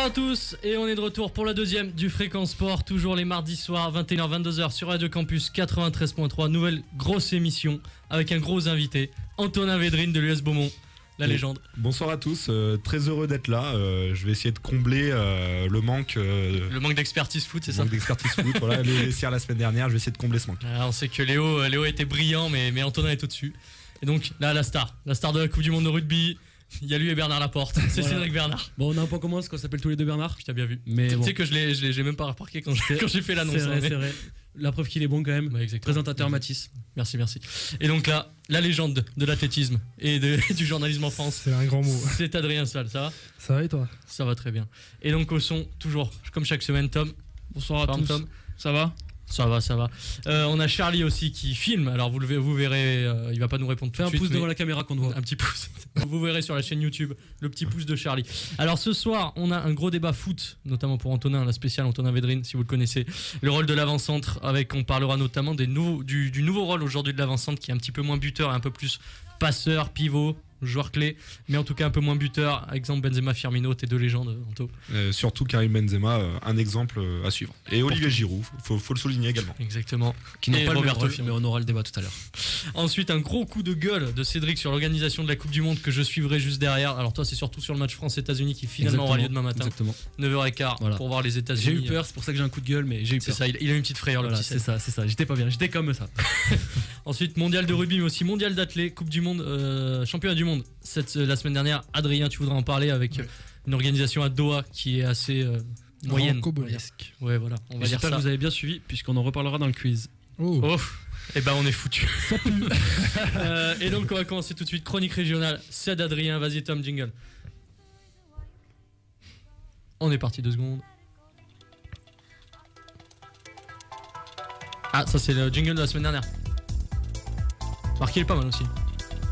à tous et on est de retour pour la deuxième du Fréquence Sport, toujours les mardis soirs 21h-22h sur Radio Campus 93.3, nouvelle grosse émission avec un gros invité, Antonin Védrine de l'US Beaumont, la légende. Bonsoir à tous, très heureux d'être là, je vais essayer de combler le manque d'expertise foot, c'est ça? Le manque d'expertise foot, voilà, le vestiaire la semaine dernière, je vais essayer de combler ce manque. On sait que Léo était brillant mais Antonin est au-dessus. Et donc là la star de la Coupe du Monde de rugby. Il y a lui et Bernard Laporte, c'est voilà. Cédric Bernard. Bon, on a un point commun, c'est qu'on s'appelle tous les deux Bernard. Je t'ai bien vu. Mais tu bon. sais que j'ai même pas remarqué quand j'ai fait l'annonce. C'est vrai. La preuve qu'il est bon quand même. Ouais, présentateur Mathis. Merci. Et donc là, la légende de l'athlétisme et du journalisme en France. C'est un grand mot. C'est Adrien Sall, ça va? Ça va et toi? Ça va très bien. Et donc au son, toujours, comme chaque semaine, Tom. Bonsoir à tous. Tom. Ça va? Ça va. On a Charlie aussi qui filme. Alors vous verrez, il va pas nous répondre tout de suite. Fais un pouce devant la caméra qu'on voit. Un petit pouce. Vous verrez sur la chaîne YouTube le petit pouce de Charlie. Alors ce soir, on a un gros débat foot, notamment pour Antonin, la spéciale Antonin Védrine, si vous le connaissez. Le rôle de l'avant-centre, on parlera notamment du nouveau rôle aujourd'hui de l'avant-centre qui est un petit peu moins buteur et un peu plus passeur, pivot, joueur clé, mais en tout cas un peu moins buteur. Exemple Benzema, Firmino, tes deux légendes, Anto. Surtout Karim Benzema, un exemple à suivre. Et Olivier Giroud, faut le souligner également. Exactement. Qui n'ont pas le Roberto rôle, mais on aura le débat tout à l'heure. Ensuite, un gros coup de gueule de Cédric sur l'organisation de la Coupe du Monde que je suivrai juste derrière. Alors toi, c'est surtout sur le match France-États-Unis qui finalement aura lieu demain matin. Exactement. 9h15 voilà. Pour voir les États-Unis. J'ai eu peur, c'est pour ça que j'ai un coup de gueule, mais j'ai eu peur. C'est ça, il a une petite frayeur. Voilà, c'est ça. J'étais pas bien, j'étais comme ça. Ensuite, mondial de rugby, mais aussi mondial d'athlé, Coupe du Monde, championnat du monde. La semaine dernière, Adrien, tu voudrais en parler avec une organisation à Doha qui est assez moyenne. Ouais, voilà. On va dire ça. J'espère que vous avez bien suivi, puisqu'on en reparlera dans le quiz. Oh. Et ben on est foutu. Et donc on va commencer tout de suite. Chronique régionale, c'est d'Adrien. Vas-y Tom, jingle. On est parti 2 secondes. Ah, ça c'est le jingle de la semaine dernière. Marqué, il est pas mal aussi.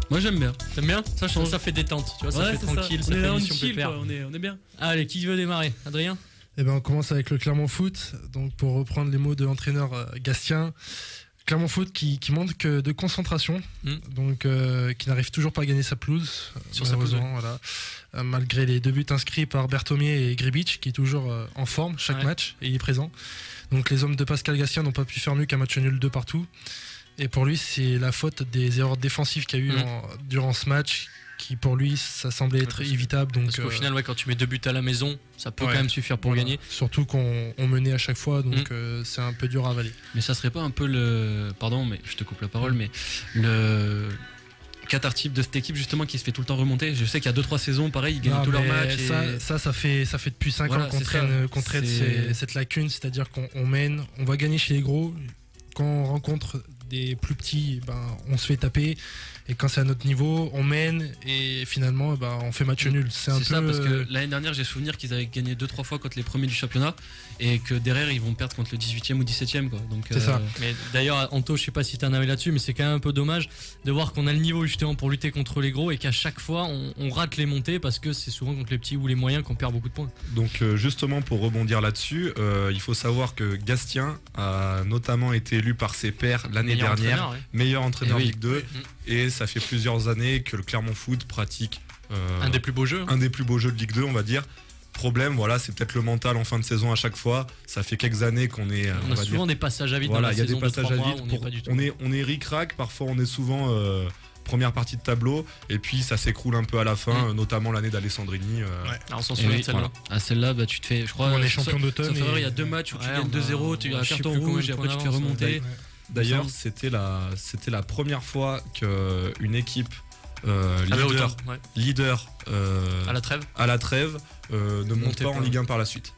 Moi j'aime bien. T'aimes bien? Ça fait détente, tu vois, ça fait tranquille, ça fait émission pépère. On est bien. Allez, qui veut démarrer? Adrien? Eh ben on commence avec le Clermont Foot. Donc pour reprendre les mots de l'entraîneur Gastien, Clermont Foot qui manque de concentration, donc qui n'arrive toujours pas à gagner sa pelouse. Sur sa pelouse. Voilà. Malgré les 2 buts inscrits par Berthomier et Gribic, qui est toujours en forme chaque match et il est présent. Donc les hommes de Pascal Gastien n'ont pas pu faire mieux qu'un match nul 2 partout. Et pour lui, c'est la faute des erreurs défensives qu'il y a eu durant ce match qui, pour lui, ça semblait être évitable. Donc, parce qu'au final, quand tu mets 2 buts à la maison, ça peut quand même suffire pour gagner. Surtout qu'on menait à chaque fois, donc c'est un peu dur à avaler. Mais ça serait pas un peu le... Pardon, mais je te coupe la parole, mais le cathartique de cette équipe justement qui se fait tout le temps remonter. Je sais qu'il y a 2-3 saisons, pareil, ils gagnent tous leurs matchs. Ça fait depuis 5 ans qu'on traite cette lacune, c'est-à-dire qu'on mène, on va gagner chez les gros. Quand on rencontre des plus petits, on se fait taper. Et quand c'est à notre niveau, on mène et finalement on fait match nul. C'est ça, parce que l'année dernière, j'ai souvenir qu'ils avaient gagné 2-3 fois contre les premiers du championnat et que derrière, ils vont perdre contre le 18e ou 17e. Quoi. Donc, c'est ça. Mais d'ailleurs, Anto, je sais pas si tu en avais là-dessus, mais c'est quand même un peu dommage de voir qu'on a le niveau justement pour lutter contre les gros et qu'à chaque fois, on rate les montées parce que c'est souvent contre les petits ou les moyens qu'on perd beaucoup de points. Donc justement, pour rebondir là-dessus, il faut savoir que Gastien a notamment été élu par ses pairs l'année dernière meilleur entraîneur Ligue 2. Et ça fait plusieurs années que le Clermont Foot pratique un des plus beaux jeux. Un des plus beaux jeux de Ligue 2, on va dire. Problème, voilà, c'est peut-être le mental en fin de saison à chaque fois. Ça fait quelques années qu'on est. On a souvent des passages à vide. Voilà, il y a des passages à vide. On est ric-rac, parfois on est souvent première partie de tableau, et puis ça s'écroule un peu à la fin, notamment l'année d'Alessandrini. On s'en souvient de celle-là. À celle-là, tu te fais. Je crois on est champion d'automne. Il y a 2 matchs où tu gagnes 2-0, tu as un carton rouge et après tu te fais remonter. D'ailleurs, c'était la première fois qu'une équipe leader à la trêve ne monte pas en Ligue 1 par la suite.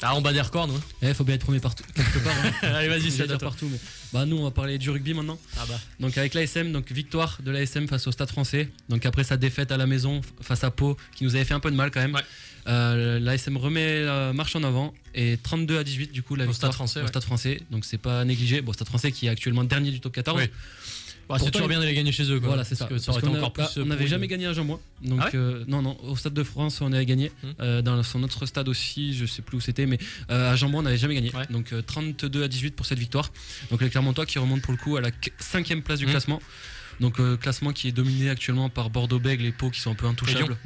Ah, on bat des records, nous. Faut bien être premier partout, quelque part. Allez, vas-y, c'est partout. Mais... nous, on va parler du rugby maintenant. Donc avec l'ASM, victoire de l'ASM face au Stade Français. Donc après sa défaite à la maison face à Pau, qui nous avait fait un peu de mal quand même. L'ASM remet la marche en avant et 32-18 du coup la victoire au Stade Français. Donc c'est pas négligé. Stade Français qui est actuellement dernier du top 14. C'est toujours bien d'aller gagner chez eux. Voilà, c'est ça. On n'avait jamais gagné à Jean-Bouin. Donc non, au Stade de France on avait gagné. Dans son autre stade aussi, je sais plus où c'était, mais à Jean-Bouin on n'avait jamais gagné. Donc 32-18 pour cette victoire. Donc les Clermontois qui remontent pour le coup à la 5e place du classement. Donc classement qui est dominé actuellement par Bordeaux-Bègles et Pau qui sont un peu intouchables.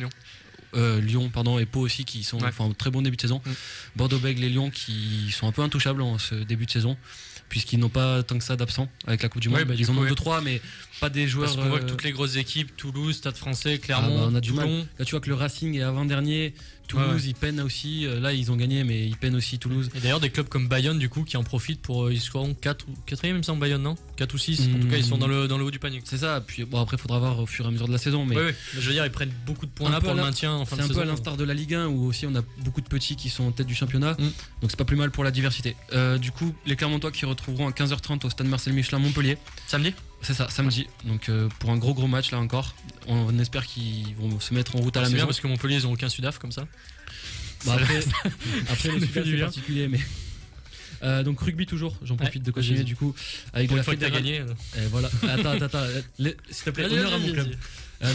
Lyon et Pau aussi qui sont en très bon début de saison. Bordeaux-Bègles et Lyon qui sont un peu intouchables en ce début de saison, puisqu'ils n'ont pas tant que ça d'absents avec la Coupe du Monde. Ils en ont 2-3, mais pas des joueurs. Parce qu'on voit que toutes les grosses équipes, Toulouse, Stade Français, Clermont, on a du Toulon. mal. Là, tu vois que le Racing est avant-dernier. Toulouse, ils peinent aussi. Là, ils ont gagné, mais ils peinent aussi Toulouse. Et d'ailleurs, des clubs comme Bayonne, du coup, qui en profitent pour. Ils seront 4e, il me semble, Bayonne, non 4 ou 6. En tout cas, ils sont dans le haut du panier. C'est ça. Puis après, il faudra voir au fur et à mesure de la saison. Mais mais je veux dire, ils prennent beaucoup de points là pour le maintien en fin de saison. C'est un peu à l'instar de la Ligue 1 où aussi on a beaucoup de petits qui sont en tête du championnat. Donc, c'est pas plus mal pour la diversité. Du coup, les Clermontois qui retrouveront à 15h30 au stade Marcel Michelin Montpellier. Samedi ? C'est ça, samedi. Donc pour un gros match là encore. On espère qu'ils vont se mettre en route à la maison. C'est bien parce que Montpellier ils ont aucun Sudaf comme ça. Après le Sudaf c'est particulier mais. Donc rugby toujours, j'en profite de continuer du coup avec de la fédérale. Gagné. Voilà. Attends, s'il te plaît, honneur à mon club.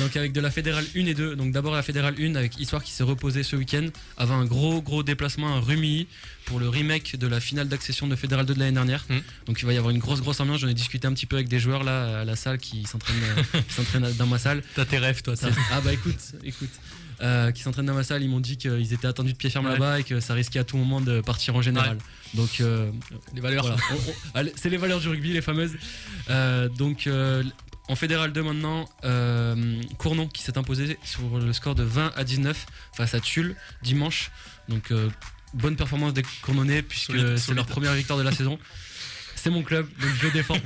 Donc avec de la fédérale 1 et 2. Donc d'abord la fédérale 1 avec Histoire qui s'est reposée ce week-end avant un gros déplacement à Rumilly pour le remake de la finale d'accession de fédérale 2 de l'année dernière. Donc il va y avoir une grosse ambiance. J'en ai discuté un petit peu avec des joueurs là à la salle qui s'entraînent dans ma salle. T'as tes rêves toi. Ah bah écoute. Qui s'entraînent dans ma salle, ils m'ont dit qu'ils étaient attendus de pied ferme là-bas et que ça risquait à tout moment de partir en général. Donc les valeurs. Voilà. C'est les valeurs du rugby, les fameuses. En fédéral 2 maintenant, Cournon qui s'est imposé sur le score de 20-19 face à Tulle dimanche. Donc bonne performance des Cournonnais puisque c'est leur première victoire de la saison. C'est mon club, donc je le défends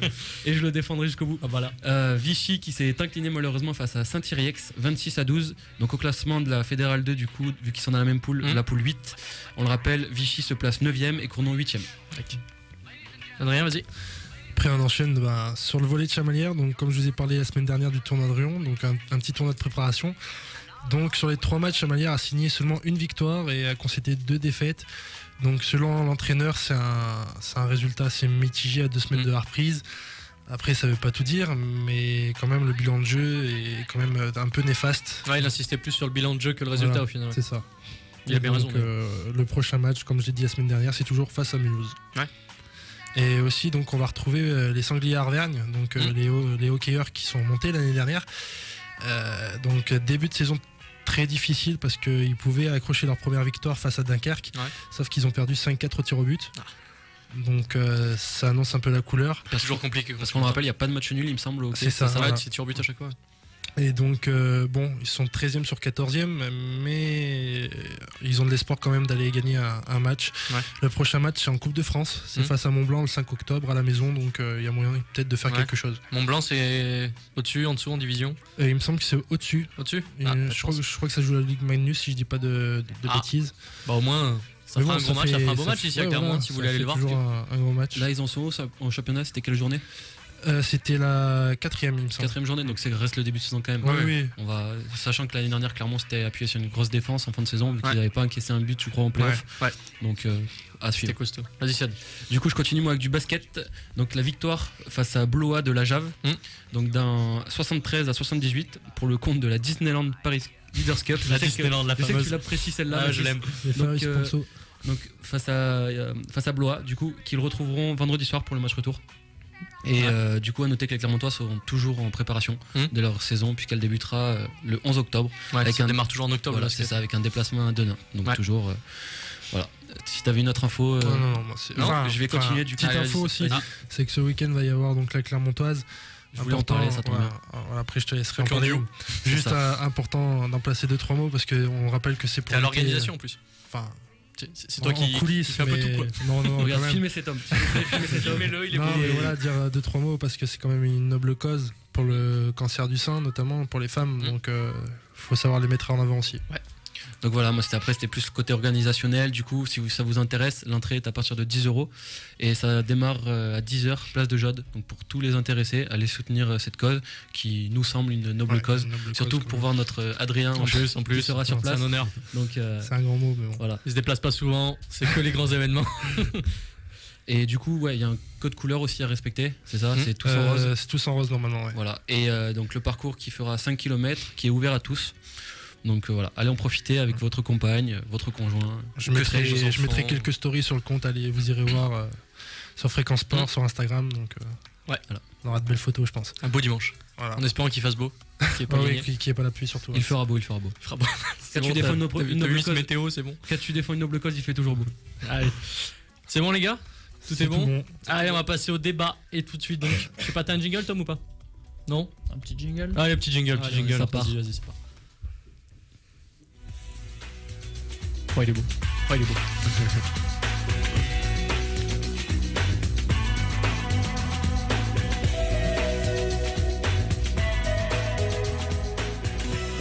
et je le défendrai jusqu'au bout. Vichy qui s'est incliné malheureusement face à Saint-Iriex 26-12. Donc au classement de la fédérale 2 du coup, vu qu'ils sont dans la même poule, la poule 8, on le rappelle, Vichy se place 9e et Cournon 8e. Adrien, vas-y. Après on enchaîne sur le volley de Chamalières, donc comme je vous ai parlé la semaine dernière du tournoi de Rion, donc un petit tournoi de préparation. Donc sur les 3 matchs, Chamalières a signé seulement une victoire et a concédé 2 défaites. Donc selon l'entraîneur, c'est un résultat assez mitigé à 2 semaines de la reprise. Après ça veut pas tout dire, mais quand même le bilan de jeu est quand même un peu néfaste. Il insistait plus sur le bilan de jeu que le résultat au final. C'est ça. Il a bien raison. Le prochain match, comme je l'ai dit la semaine dernière, c'est toujours face à Mulhouse. Et aussi donc on va retrouver les Sangliers Arvergne, donc les hockeyeurs qui sont montés l'année dernière. Donc début de saison très difficile parce qu'ils pouvaient accrocher leur première victoire face à Dunkerque, sauf qu'ils ont perdu 5-4 au tir au but. Donc ça annonce un peu la couleur. C'est toujours compliqué. Parce qu'on le rappelle, il n'y a pas de match nul, il me semble. C'est ça. C'est tir au but à chaque fois. Et donc, ils sont 13e sur 14e, mais ils ont de l'espoir quand même d'aller gagner un match. Le prochain match, c'est en Coupe de France. C'est face à Mont-Blanc le 5 octobre à la maison, donc il y a moyen peut-être de faire quelque chose. Mont-Blanc, c'est au-dessus, en dessous, en division Il me semble que c'est au-dessus. Au-dessus je crois que ça joue la Ligue Magnus, si je dis pas de bêtises. Au moins... Ça fera un gros match, ça fera un beau match ici à Clermont, si vous voulez aller le voir. Toujours un gros match. Là, ils en sont au championnat, c'était quelle journée? C'était la 4e, il me semble. 4e journée, donc ça reste le début de saison quand même. Oui. Sachant que l'année dernière, Clermont s'était appuyé sur une grosse défense en fin de saison, vu qu'ils n'avaient pas encaissé un but, je crois, en playoff. Donc, à suivre. C'était costaud. Vas-y, Siad. Du coup, je continue moi avec du basket. Donc, la victoire face à Blois de la Jave, donc d'un 73-78 pour le compte de la Disneyland Paris Leaders Cup. La Disneyland, la fameuse. Je sais que tu l'apprécies celle-là. Je l'aime. Donc face à Blois, du coup, qu'ils retrouveront vendredi soir pour le match retour. Et du coup, à noter que les Clermontois seront toujours en préparation de leur saison, puisqu'elle débutera le 11 octobre. Ça démarre toujours en octobre. Voilà, c'est ça, avec un déplacement à Denain. Donc toujours. Voilà. Si tu avais une autre info, je vais continuer. Du coup, petite info aussi, c'est que ce week-end va y avoir donc la Clermontoise. Je voulais en parler, ça tombe bien. Après, je te laisserai en parler. Juste important d'en placer 2-3 mots parce qu'on rappelle que c'est pour. T'es à l'organisation en plus. Enfin. C'est toi qui fais un peu tout quoi. Non, regarde, filmez cet homme. Filmez-le, il est beau. Mais voilà, dire 2-3 mots parce que c'est quand même une noble cause pour le cancer du sein, notamment pour les femmes. Donc, faut savoir les mettre en avant aussi. Donc voilà, moi c'était plus le côté organisationnel. Du coup, si ça vous intéresse, l'entrée est à partir de 10 € et ça démarre à 10h, place de Jode. Donc pour tous les intéressés, allez soutenir cette cause qui nous semble une noble cause. Surtout pour voir notre Adrien en plus qui sera sur place. C'est un honneur. Donc c'est un grand mot, mais bon. Voilà. Il se déplace pas souvent, c'est que les grands événements. Et du coup, il y a un code couleur aussi à respecter, c'est ça, c'est tous en rose. C'est tous en rose normalement. Voilà. Et donc le parcours qui fera 5 km, qui est ouvert à tous. Donc voilà, allez en profiter avec votre compagne, votre conjoint. Je mettrai quelques stories sur le compte, allez, vous irez voir sur Fréquence Sport, sur Instagram. Donc, voilà. On aura de belles photos, je pense. Un beau dimanche. Voilà. En espérant qu'il fasse beau. Qu'il n'y ait pas la pluie surtout. Il fera beau. Quand tu défends une noble cause, météo, c'est bon. Quand tu défends une noble cause, il fait toujours beau. Allez. C'est bon les gars? Tout est bon, tout bon. Allez, on va passer au débat et tout de suite donc. Je sais pas, t'as un jingle Tom ou pas? Non? Un petit jingle. Allez, petit jingle, ça part. Vas-y, c'est pas. Oh, il est beau.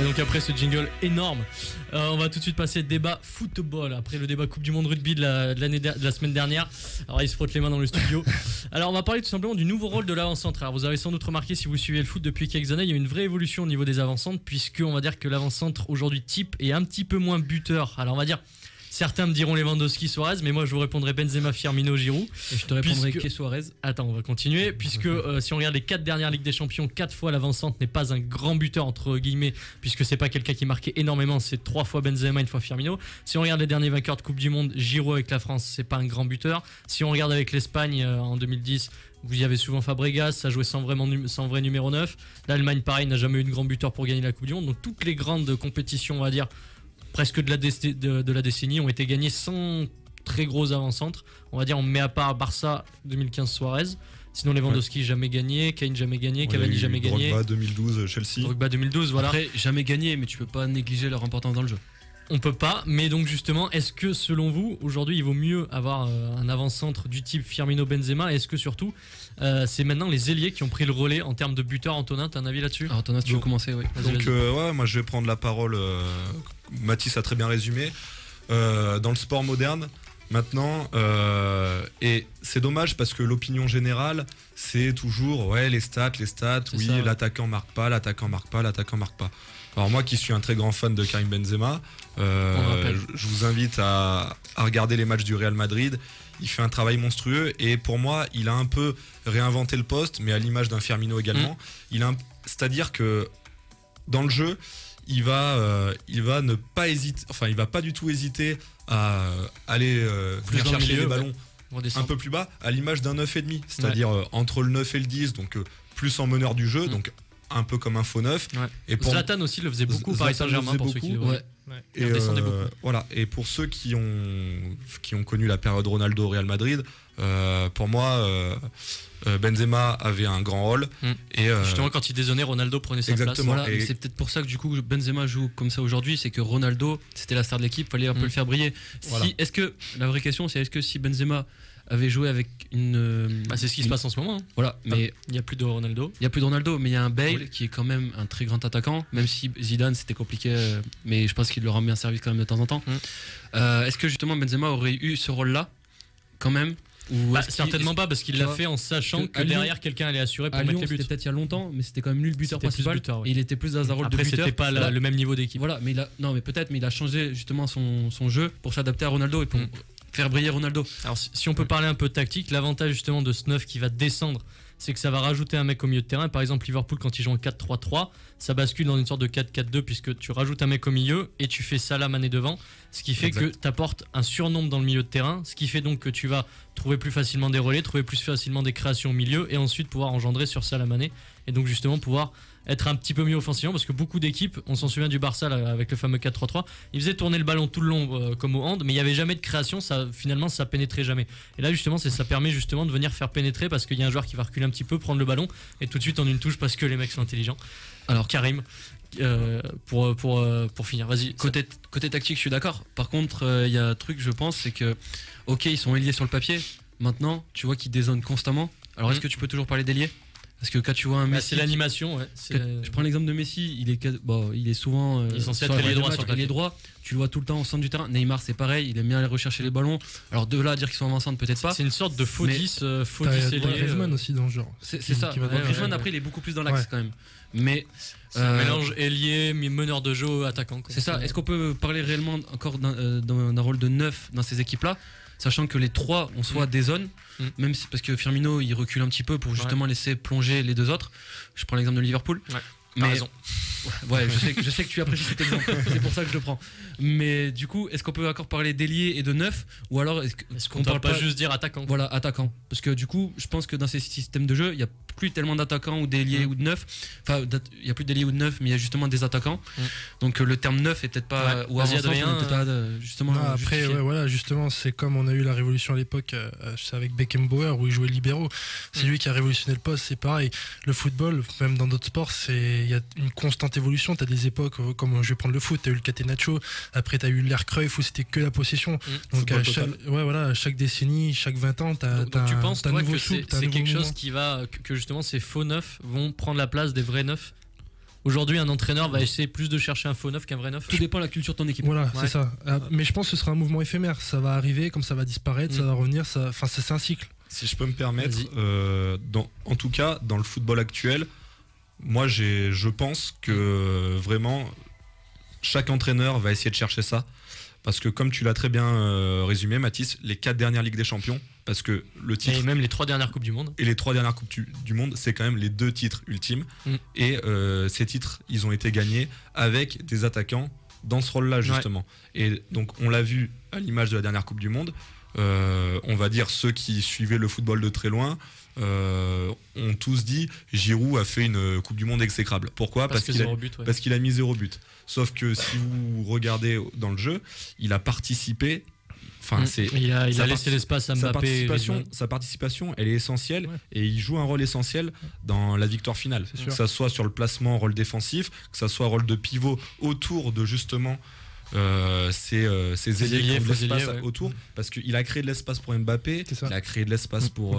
Et donc après ce jingle énorme, on va tout de suite passer débat football. Après le débat Coupe du Monde rugby de la semaine dernière. Alors il se frotte les mains dans le studio. Alors on va parler tout simplement du nouveau rôle de l'avant-centre. Alors vous avez sans doute remarqué si vous suivez le foot depuis quelques années, il y a une vraie évolution au niveau des avant-centres, puisque on va dire que l'avant-centre aujourd'hui type est un petit peu moins buteur. Alors on va dire, certains me diront Lewandowski, Suarez, mais moi je vous répondrai Benzema, Firmino, Giroud. Et je te répondrai que Suarez. Attends, on va continuer. Puisque si on regarde les 4 dernières Ligues des Champions, 4 fois l'avant-centre n'est pas un grand buteur, entre guillemets, puisque c'est pas quelqu'un qui marquait énormément, c'est 3 fois Benzema, 1 fois Firmino. Si on regarde les derniers vainqueurs de Coupe du Monde, Giroud avec la France, c'est pas un grand buteur. Si on regarde avec l'Espagne en 2010, vous y avez souvent Fabregas, ça jouait sans vrai numéro 9. L'Allemagne, pareil, n'a jamais eu de grand buteur pour gagner la Coupe du Monde. Donc toutes les grandes compétitions, on va dire, presque de la décennie, ont été gagnés sans très gros avant-centres. On va dire, on met à part Barça 2015 Suarez. Sinon Lewandowski jamais gagné, Kane jamais gagné, Cavani jamais gagné. Drogba 2012 Chelsea. Drogba 2012, voilà. Après, jamais gagné, mais tu peux pas négliger leur importance dans le jeu. On peut pas, mais donc justement, est-ce que selon vous, aujourd'hui, il vaut mieux avoir un avant-centre du type Firmino, Benzema? Est-ce que surtout, c'est maintenant les ailiers qui ont pris le relais en termes de buteur? Antonin, t'as un avis là-dessus? Alors Antonin, tu veux commencer? Oui. Donc ouais, moi je vais prendre la parole. Mathis a très bien résumé. Dans le sport moderne, maintenant, et c'est dommage parce que l'opinion générale, c'est toujours les stats, oui, l'attaquant marque pas. Alors moi qui suis un très grand fan de Karim Benzema, je vous invite à regarder les matchs du Real Madrid. Il fait un travail monstrueux et pour moi, il a un peu réinventé le poste, mais à l'image d'un Firmino également. C'est-à-dire que dans le jeu, il va ne pas hésiter, enfin il va pas du tout hésiter à aller venir chercher les ballons un peu plus bas, à l'image d'un 9,5, c'est-à-dire entre le 9 et le 10, donc plus en meneur du jeu, donc un peu comme un faux 9. Et pour Zlatan aussi le faisait beaucoup, Paris Saint-Germain, pour ceux qui le voient. Et descendait beaucoup. Voilà. Et pour ceux qui ont connu la période Ronaldo au Real Madrid, pour moi, Benzema avait un grand rôle. Et justement, quand il dézonnait, Ronaldo prenait sa place. Voilà, et c'est peut-être pour ça que du coup Benzema joue comme ça aujourd'hui, c'est que Ronaldo, c'était la star de l'équipe, fallait un peu le faire briller. Voilà. Est-ce que la vraie question, c'est est-ce que si Benzema avait joué avec une... c'est ce qui se passe en ce moment. Voilà, mais il n'y a plus de Ronaldo. Il n'y a plus de Ronaldo, mais il y a un Bale qui est quand même un très grand attaquant, même si Zidane c'était compliqué, mais je pense qu'il leur rend bien service quand même de temps en temps. Est-ce que justement Benzema aurait eu ce rôle-là quand même? Certainement pas, parce qu'il l'a fait en sachant que derrière quelqu'un allait assurer pour mettre les buts. C'était peut-être il y a longtemps, mais c'était quand même lui le buteur principal. Et il était plus dans un rôle de buteur. Après, c'était pas le même niveau d'équipe. Voilà, mais il a changé justement son jeu pour s'adapter à Ronaldo et pour faire briller Ronaldo. Alors si on peut parler un peu tactique, l'avantage justement de ce 9 qui va descendre, c'est que ça va rajouter un mec au milieu de terrain. Par exemple, Liverpool, quand ils jouent en 4-3-3, ça bascule dans une sorte de 4-4-2 puisque tu rajoutes un mec au milieu et tu fais Salah, Mané devant, ce qui fait que tu apportes un surnombre dans le milieu de terrain, ce qui fait donc que tu vas trouver plus facilement des relais, trouver plus facilement des créations au milieu et ensuite pouvoir engendrer sur Salah, Mané et donc justement pouvoir être un petit peu mieux offensivement, parce que beaucoup d'équipes, on s'en souvient du Barça là, avec le fameux 4-3-3, ils faisaient tourner le ballon tout le long comme au hand, mais il n'y avait jamais de création, finalement ça pénétrait jamais. Et là justement ça permet justement de venir faire pénétrer, parce qu'il y a un joueur qui va reculer un petit peu, prendre le ballon et tout de suite en une touche, parce que les mecs sont intelligents. Alors Karim, pour finir, vas-y. Côté tactique, je suis d'accord. Par contre, il y a un truc, je pense, c'est que ok, ils sont ailiers sur le papier. Maintenant, tu vois qu'ils dézonnent constamment. Alors est-ce que tu peux toujours parler d'ailier? Parce que quand tu vois un Messi, c'est l'animation. Je prends l'exemple de Messi, il est souvent il est censé être ailier droit, tu le vois tout le temps au centre du terrain. Neymar, c'est pareil, il aime bien aller rechercher les ballons. Alors de là à dire qu'ils sont avançants, peut-être pas. C'est une sorte de faux 10, faux 10 ailier. Griezmann aussi dans le genre. C'est ça. Griezmann après il est beaucoup plus dans l'axe quand même. Mais c'est un mélange ailier, meneur de jeu, attaquant. C'est ça. Est-ce qu'on peut parler réellement encore d'un rôle de 9 dans ces équipes-là, sachant que les trois ont soit des zones, même si, parce que Firmino il recule un petit peu pour justement laisser plonger les deux autres. Je prends l'exemple de Liverpool. Mais raison. Ouais, je sais que tu apprécies cet exemple, c'est pour ça que je le prends. Mais du coup, est-ce qu'on peut encore parler d'ailier et de neuf, ou alors est-ce qu'on parle pas juste dire attaquant? Voilà, attaquant. Parce que du coup, je pense que dans ces systèmes de jeu, il n'y a plus tellement d'attaquants ou d'ailiers ou de neuf. Enfin, il n'y a plus d'ailiers ou de neuf, mais il y a justement des attaquants. Donc le terme neuf est peut-être pas. Ou Adrien, justement. Non, après, voilà, justement, c'est comme on a eu la révolution à l'époque avec Beckenbauer où il jouait libéraux. C'est lui qui a révolutionné le poste, c'est pareil. Le football, même dans d'autres sports, il y a une constante évolution. Tu as des époques, comme je vais prendre le foot, tu as eu le Catenaccio, après tu as eu l'ère Cruyff où c'était que la possession. Donc à chaque décennie, chaque 20 ans, tu as tu penses toi que c'est quelque chose qui va, que justement ces faux neufs vont prendre la place des vrais neufs? Aujourd'hui, un entraîneur va essayer plus de chercher un faux neuf qu'un vrai neuf. Tout dépend de la culture de ton équipe. Voilà, c'est ça. Mais je pense que ce sera un mouvement éphémère. Ça va arriver, comme ça va disparaître, ça va revenir. Enfin, c'est un cycle. Si je peux me permettre, en tout cas, dans le football actuel, moi, je pense que vraiment, chaque entraîneur va essayer de chercher ça. Parce que comme tu l'as très bien résumé, Mathis, les 4 dernières Ligues des Champions, parce que le titre... Et même les 3 dernières Coupes du Monde. Et les 3 dernières Coupes du Monde, c'est quand même les 2 titres ultimes. Et ces titres, ils ont été gagnés avec des attaquants dans ce rôle-là, justement. Et donc, on l'a vu à l'image de la dernière Coupe du Monde. On va dire ceux qui suivaient le football de très loin ont tous dit Giroud a fait une Coupe du Monde exécrable. Pourquoi? Parce qu'il a mis 0 but. Sauf que si vous regardez dans le jeu, il a participé. Enfin, il a laissé l'espace à Mbappé. Sa participation, elle est essentielle et il joue un rôle essentiel dans la victoire finale. Que ça soit sur le placement, rôle défensif, que ça soit rôle de pivot autour de justement ces ailiers qui ont de l'espace autour, parce qu'il a créé de l'espace pour Mbappé, il a créé de l'espace pour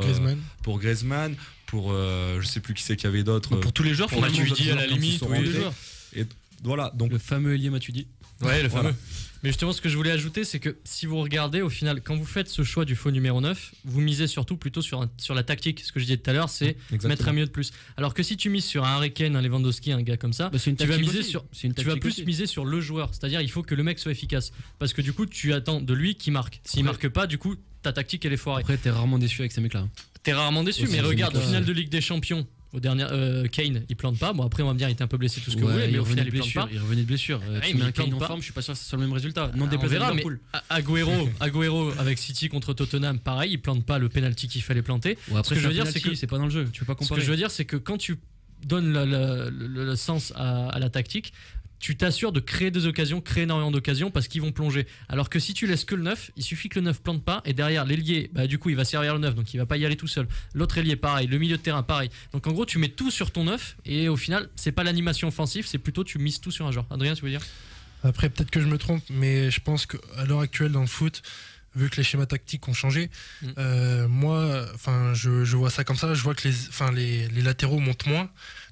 Griezmann, pour je sais plus qui c'est qu'il y avait d'autres, pour tous les joueurs, pour Matuidi à la limite, tous les joueurs. Et voilà, donc le fameux ailier Matuidi. Ouais, le fameux. Mais justement, ce que je voulais ajouter, c'est que si vous regardez, au final, quand vous faites ce choix du faux numéro 9, vous misez surtout plutôt sur la tactique. Ce que je disais tout à l'heure, c'est mettre un milieu de plus. Alors que si tu mises sur un Harry Kane, un Lewandowski, un gars comme ça, tu vas plus miser sur le joueur. C'est-à-dire, il faut que le mec soit efficace. Parce que du coup, tu attends de lui qu'il marque. S'il marque pas, du coup, ta tactique, elle est foirée. Après, t'es rarement déçu avec ces mecs-là. T'es rarement déçu, mais regarde, au final de Ligue des Champions. Au dernier, Kane, il plante pas. Bon, après, on va me dire, il était un peu blessé, tout ce que vous voulez, mais au final, il plante pas. Il revenait de blessure. Tu mets un Kane en forme, je suis pas sûr que ce soit le même résultat. Non, déplaisé à Liverpool. Agüero avec City contre Tottenham, pareil, il plante pas le penalty qu'il fallait planter. Après, ce que je veux dire, c'est que c'est pas dans le jeu. Tu peux pas comparer. Ce que je veux dire, c'est que quand tu donnes le sens à la tactique, tu t'assures de créer des occasions, créer énormément d'occasions parce qu'ils vont plonger. Alors que si tu laisses que le 9, il suffit que le 9 plante pas et derrière l'ailier, du coup il va servir le 9 donc il va pas y aller tout seul. L'autre ailier pareil, le milieu de terrain pareil. Donc en gros tu mets tout sur ton 9 et au final c'est pas l'animation offensive, c'est plutôt tu mises tout sur un joueur. Adrien, tu veux dire? Après peut-être que je me trompe, mais je pense qu'à l'heure actuelle dans le foot, vu que les schémas tactiques ont changé, moi je vois ça comme ça, je vois que les latéraux montent moins.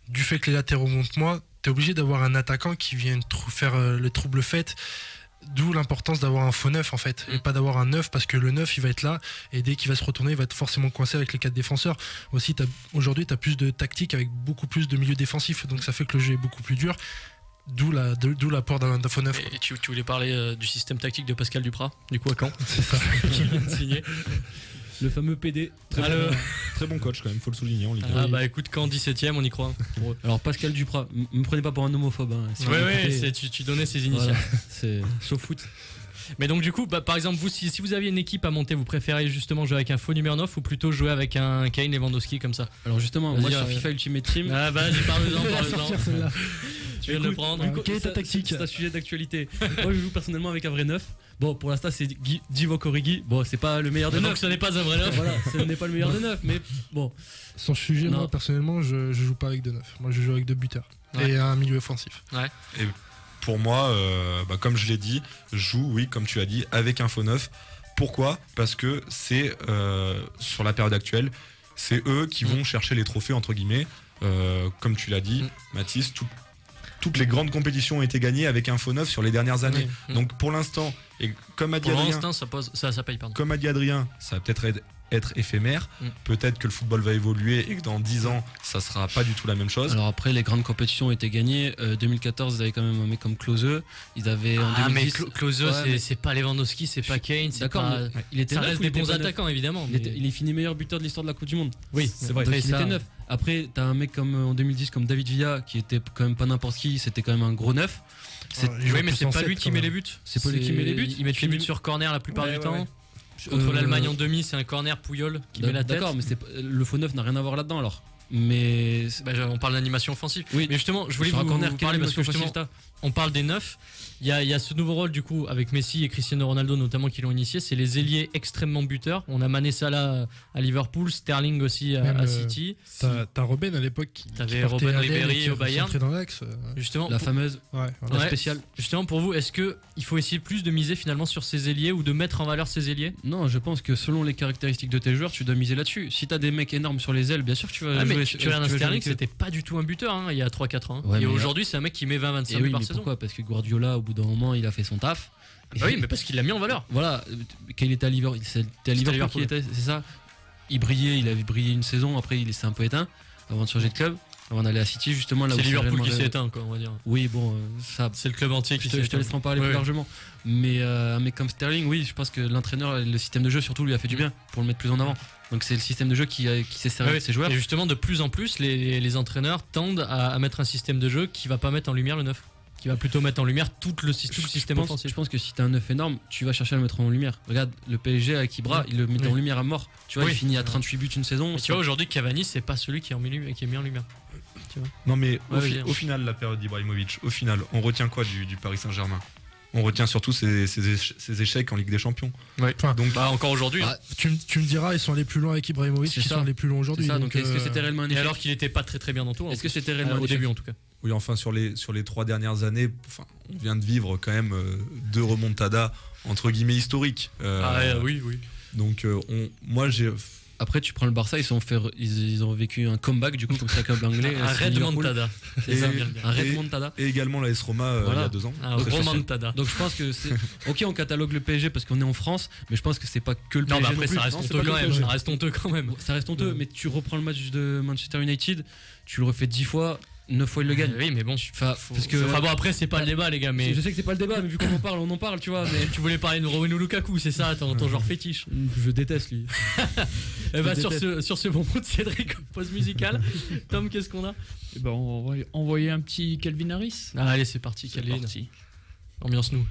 Du fait que les latéraux montent moins, t'es obligé d'avoir un attaquant qui vient faire le trouble fait. D'où l'importance d'avoir un faux neuf en fait, et pas d'avoir un neuf, parce que le neuf il va être là et dès qu'il va se retourner il va être forcément coincé avec les 4 défenseurs. Aussi aujourd'hui t'as plus de tactique avec beaucoup plus de milieux défensifs, donc ça fait que le jeu est beaucoup plus dur. D'où l'apport d'un faux neuf. Et tu voulais parler du système tactique de Pascal Duprat, du coup à Caen? C'est ça. Qui vient de signer. Le fameux PD. Très bon coach quand même, faut le souligner en Ligue 1. Bah écoute, quand 17ème, on y croit. Alors Pascal Duprat, me prenez pas pour un homophobe. Tu donnais ses initiales. Voilà, c'est sauf foot. Mais donc du coup, par exemple, vous, si vous aviez une équipe à monter, vous préférez justement jouer avec un faux numéro 9 ou plutôt jouer avec un Kane Lewandowski comme ça? Alors justement, moi sur FIFA Ultimate Team... Vas-y, parle-en. Tu viens de le prendre. Quelle est ta tactique? C'est un sujet d'actualité. Moi je joue personnellement avec un vrai 9. Bon, pour l'instant c'est Divock Origi. Bon, c'est pas le meilleur de 9. Donc ce n'est pas un vrai 9. Voilà, ce n'est pas le meilleur de 9, mais bon. Sans sujet, moi personnellement, je joue pas avec 2 9. Moi je joue avec 2 buteurs et un milieu offensif. Et pour moi, comme je l'ai dit, je joue, oui, comme tu as dit, avec un faux 9. Pourquoi? Parce que c'est sur la période actuelle, c'est eux qui vont chercher les trophées entre guillemets. Comme tu l'as dit, Mathis, toutes les grandes compétitions ont été gagnées avec un faux 9 sur les dernières années. Donc pour l'instant, et comme a dit Adrien, ça paye, pardon. Comme a dit Adrien, ça va peut-être être éphémère. Peut-être que le football va évoluer et que dans 10 ans, ça sera pas du tout la même chose. Alors après, les grandes compétitions ont été gagnées. 2014, ils avaient quand même un mec comme Klose. Ils avaient en 2010. Mais Klose, c'est pas Lewandowski, c'est pas Kane. D'accord, pas... il était ça reste des bons attaquants évidemment. Il est fini meilleur buteur de l'histoire de la Coupe du Monde. Oui, c'est vrai. Il était 9. Après, t'as un mec comme en 2010 comme David Villa qui était quand même pas n'importe qui, c'était quand même un gros neuf. Oui, mais c'est pas lui qui met les buts. C'est pas lui qui met les buts. Il met les buts sur corner la plupart du temps. Contre l'Allemagne en demi, c'est un corner Pouyol qui met la tête. D'accord, mais le faux neuf n'a rien à voir là-dedans alors. Mais on parle d'animation offensive. Oui. Mais justement, je voulais vous parler parce que justement, on parle des neufs. Il y a ce nouveau rôle du coup avec Messi et Cristiano Ronaldo notamment qui l'ont initié, c'est les ailiers extrêmement buteurs. On a Mané Salah à Liverpool, Sterling aussi à City. T'as Robben à l'époque. T'avais Robben Ribéry au Bayern. Dans l'axe. Justement, la fameuse, la spéciale. Justement pour vous, est-ce que il faut essayer plus de miser finalement sur ces ailiers ou de mettre en valeur ces ailiers? Non, je pense que selon les caractéristiques de tes joueurs, tu dois miser là-dessus. Si t'as des mecs énormes sur les ailes, bien sûr que tu vas jouer. Tu regardes Sterling, c'était pas du tout un buteur il y a 3-4 ans. Et aujourd'hui, c'est un mec qui met 20-25 buts par saison. Pourquoi? Parce que Guardiola, au bout d'un moment, il a fait son taf. Oui, mais parce qu'il l'a mis en valeur. Voilà, quand il était à Liverpool, c'était à Liverpool qu'il était, c'est ça. Il avait brillé une saison, après il s'est un peu éteint avant de changer de club, avant d'aller à City justement là où c'est Liverpool qui s'est éteint quoi, on va dire. Oui, bon, ça c'est le club entier qui s'est éteint. Je te laisserai en parler plus largement. Mais un mec comme Sterling, oui, je pense que l'entraîneur, le système de jeu surtout lui a fait du bien pour le mettre plus en avant. Donc c'est le système de jeu qui s'est servi de ses joueurs. Et justement, de plus en plus, les entraîneurs tendent à mettre un système de jeu qui va pas mettre en lumière le neuf, qui va plutôt mettre en lumière tout le système offensif. Je pense que si t'as un neuf énorme, tu vas chercher à le mettre en lumière. Regarde, le PSG avec Ibra, il le mettait en lumière à mort. Tu vois, il finit à 38 buts une saison. Mais tu vois, aujourd'hui, Cavani, c'est pas celui qui est mis en lumière. Tu vois. Non, mais au final, la période d'Ibrahimovic, au final, on retient quoi du Paris Saint-Germain? On retient surtout ses échecs en Ligue des Champions. Ouais. Donc encore aujourd'hui. Tu me diras, ils sont allés plus loin avec Ibrahimovic, ils sont allés plus loin aujourd'hui. Donc est-ce que c'était réellement un échec? Et alors qu'il était pas très bien dans tout. Est-ce que c'était réellement au début en tout cas? Oui, enfin sur les 3 dernières années, on vient de vivre quand même 2 remontadas entre guillemets historiques. Oui. Donc moi j'ai. Après, tu prends le Barça, ils ont vécu un comeback du coup comme ça club anglais. Un remontada. Un remontada. Et également l'AS Roma il y a 2 ans. Un remontada. Donc je pense que c'est ok, on catalogue le PSG parce qu'on est en France, mais je pense que c'est pas que le PSG. Non, mais après ça reste honteux quand même. Ça reste honteux, mais tu reprends le match de Manchester United, tu le refais 10 fois. 9 fois il le gagne. Oui, mais bon, parce que bon, après c'est pas le débat les gars, mais je sais que c'est pas le débat, mais vu qu'on on en parle, tu vois. Mais tu voulais parler de Romelu Lukaku, c'est ça, ton genre fétiche. Je déteste lui. Et bah sur ce bon mot de Cédric, pause musicale. Tom, qu'est-ce qu'on a? On va envoyer un petit Calvin Harris. Allez, c'est parti, Calvin. Ambiance nous.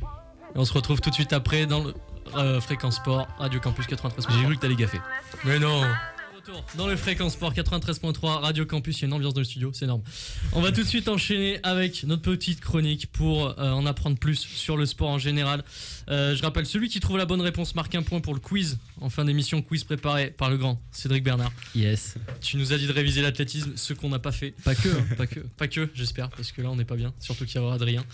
Et on se retrouve tout de suite après dans le Fréquence Sport, Radio Campus 93. J'ai cru que t'allais gaffer. Mais non. Dans le Fréquence Sport 93.3 Radio Campus, il y a une ambiance dans le studio, c'est énorme. On va tout de suite enchaîner avec notre petite chronique pour en apprendre plus sur le sport en général. Je rappelle, celui qui trouve la bonne réponse marque un point pour le quiz en fin d'émission, quiz préparé par le grand Cédric Bernard. Yes. Tu nous as dit de réviser l'athlétisme, ce qu'on n'a pas fait. Pas que, pas que, j'espère, parce que là on n'est pas bien, surtout qu'il y aura Adrien.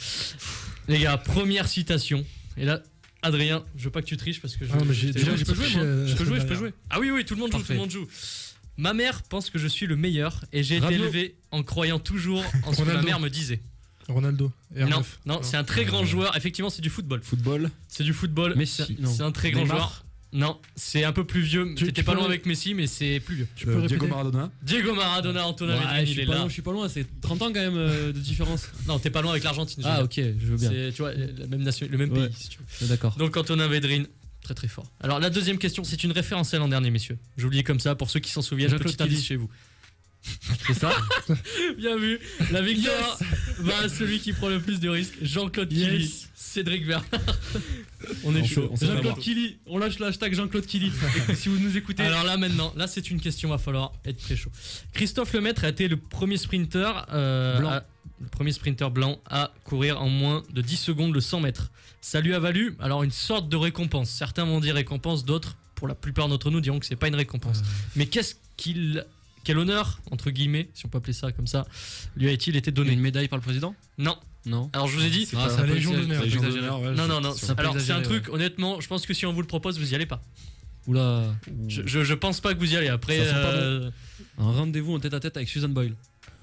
Les gars, première citation, et là Adrien, je veux pas que tu triches parce que je peux jouer. Ah oui, tout le monde joue. Ma mère pense que je suis le meilleur et j'ai été élevé en croyant toujours en ce que ma mère me disait. Ronaldo. Non, c'est un très grand joueur. Effectivement, c'est du football. C'est du football. Messi, c'est un très grand joueur. Non, c'est un peu plus vieux. T'étais pas loin avec Messi, mais c'est plus vieux. Diego Maradona. Diego Maradona, Antonin Védrine, je suis pas loin, c'est 30 ans quand même de différence. Non, t'es pas loin avec l'Argentine. Ah ok, je veux bien. C'est, tu vois, le même pays, si tu veux. D'accord. Donc Antonin Védrine, très très fort. Alors la deuxième question, c'est une référence à l'an dernier, messieurs. J'ai oublié comme ça, pour ceux qui s'en souviennent, petit indice chez vous. C'est ça. Bien vu. La victoire va à celui qui prend le plus de risques. Jean-Claude Killy. Cédric Bernard. On est chaud. Jean-Claude Killy. On lâche le hashtag Jean-Claude Killy. Si vous nous écoutez. Alors là maintenant, là c'est une question, va falloir être très chaud. Christophe Lemaître a été le premier sprinter blanc à courir en moins de 10 secondes le 100 mètres. Ça lui a valu alors une sorte de récompense. Certains vont dire récompense, d'autres, pour la plupart d'entre nous, diront que c'est pas une récompense. Mais quel honneur, entre guillemets, si on peut appeler ça comme ça, lui a-t-il été donné? Une médaille par le président? Non. Alors je vous ai dit, c'est la Légion d'honneur. Non. Alors c'est un truc, honnêtement, je pense que si on vous le propose, vous y allez pas. Oula. Je pense pas que vous y allez. Après, un rendez-vous en tête-à-tête avec Susan Boyle.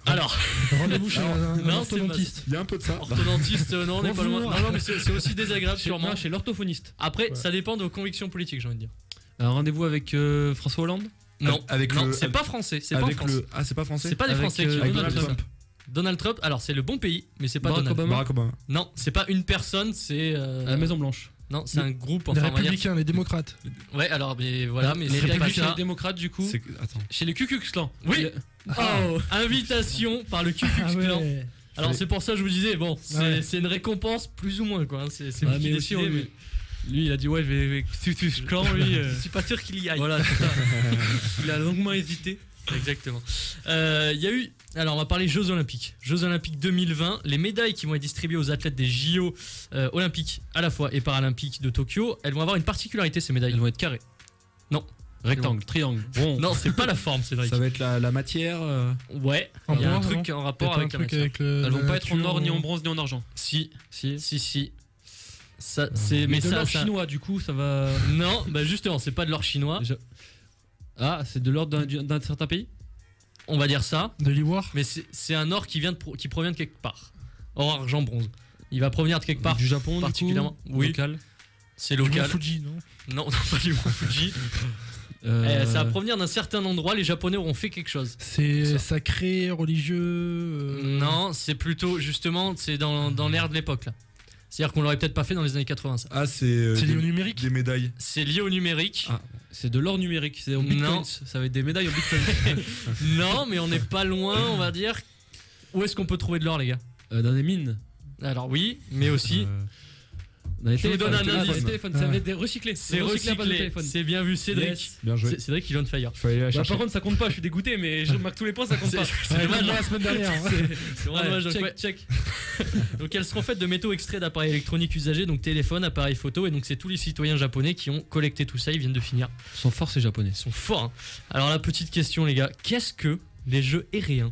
Alors, rendez-vous chez un orthodontiste. Il y a un peu de ça. Orthodontiste, non, on n'est pas loin. Non, mais c'est aussi désagréable sûrement. Chez l'orthophoniste. Après, ça dépend de vos convictions politiques, j'ai envie de dire. Un rendez-vous avec François Hollande? Non, c'est pas français. C'est pas France. C'est pas français. C'est pas des Français qui avec Donald Trump. Donald Trump, alors c'est le bon pays, mais c'est pas Barack Obama. Non, c'est pas une personne, c'est la Maison Blanche. Non, c'est un groupe. Les républicains, les démocrates. Ouais, alors mais voilà, mais les c'est pas républicains, ça. les démocrates du coup. Attends. Chez les Ku Klux Klan. Oui. Invitation par le Ku Klux Klan. Alors c'est pour ça que je vous disais, bon, c'est une récompense plus ou moins quoi. C'est vous qui décidez, mais... Lui, il a dit ouais, je vais Ku Klux Klan. Lui, je suis pas sûr qu'il y aille. Voilà, c'est ça. Il a longuement hésité. Exactement. Il y a eu, alors on va parler Jeux Olympiques. Jeux Olympiques 2020. Les médailles qui vont être distribuées aux athlètes des JO Olympiques à la fois et Paralympiques de Tokyo, elles vont avoir une particularité ces médailles. Elles vont être carrées. Non. Rectangle, triangle. Bon. Non, c'est pas la forme, Cédric. Ça va être la matière. Ouais. Il y a un truc en rapport avec la matière. Elles vont pas être en or, ni en bronze, ni en argent. Si. Ça, mais de l'or chinois, du coup, ça va. Non, bah justement, c'est pas de l'or chinois. Ah, c'est de l'or d'un certain pays. On va dire ça. De l'ivoire. Mais c'est un or qui provient de quelque part. Or, argent, bronze. Il va provenir de quelque part. Du Japon, particulièrement. Du coup, oui. Local. C'est local. Du Mont Fuji, non? Non, pas du Mont Fuji. Ça va provenir d'un certain endroit. Les Japonais auront fait quelque chose. C'est sacré, religieux. Non, c'est plutôt justement, c'est dans l'ère de l'époque là. C'est-à-dire qu'on l'aurait peut-être pas fait dans les années 80. Ça. Ah, c'est lié au numérique. Des médailles. C'est lié au numérique. Ah, c'est de l'or numérique. C'est au bitcoin. Non. Ça va être des médailles au bitcoin. Non, mais on n'est pas loin, on va dire. Où est-ce qu'on peut trouver de l'or, les gars? Dans des mines. Alors oui, mais aussi. Je vous donne un indice. Ça va être recyclé. C'est recyclé. C'est bien vu, Cédric. Yes. Bien joué. Cédric, il est on fire. Par contre, ça compte pas. Je suis dégoûté, mais je marque tous les points, ça compte pas. C'est dommage la semaine dernière. C'est vraiment dommage. Check. Donc elles seront faites de métaux extraits d'appareils électroniques usagés, donc téléphone, appareils photo, et donc c'est tous les citoyens japonais qui ont collecté tout ça. Ils viennent de finir. Ils sont forts ces japonais. Ils sont forts. Hein. Alors la petite question, les gars, qu'est-ce que les jeux aériens?